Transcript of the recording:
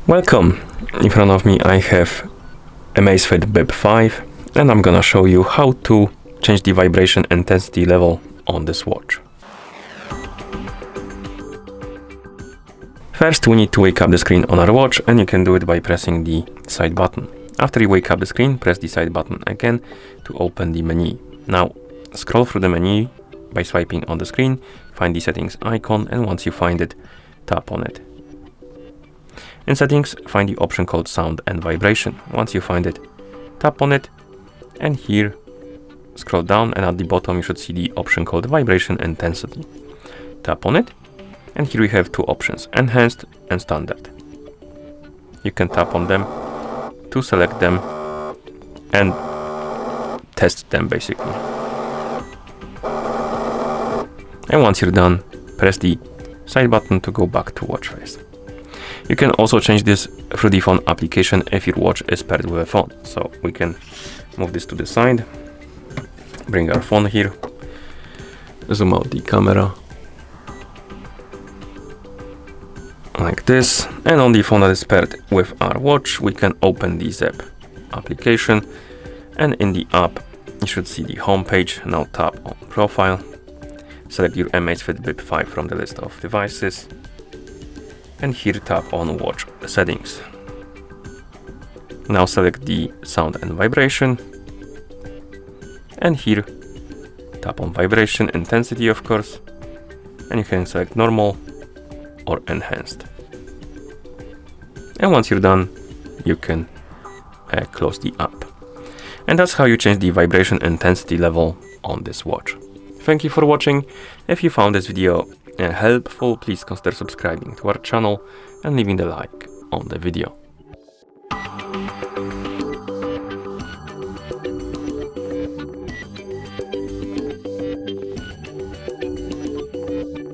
Welcome! In front of me I have Amazfit Bip 5 and I'm gonna show you how to change the vibration intensity level on this watch. First we need to wake up the screen on our watch, and you can do it by pressing the side button. After you wake up the screen, press the side button again to open the menu. Now scroll through the menu by swiping on the screen, find the settings icon, and once you find it, tap on it. In settings, find the option called sound and vibration. Once you find it, tap on it, and here scroll down, and at the bottom you should see the option called vibration intensity. Tap on it, and here we have two options, enhanced and standard. You can tap on them to select them and test them basically. And once you're done, press the side button to go back to watch face. You can also change this through the phone application if your watch is paired with a phone. So we can move this to the side, bring our phone here, zoom out the camera like this, and on the phone that is paired with our watch we can open the Zap application, and in the app you should see the home page. Now tap on profile, select your Amazfit Bip 5 from the list of devices, and here tap on watch settings. Now select the sound and vibration, and here tap on vibration intensity of course, and you can select normal or enhanced. And once you're done, you can close the app. And that's how you change the vibration intensity level on this watch. Thank you for watching. If you found this video helpful, please consider subscribing to our channel and leaving the like on the video.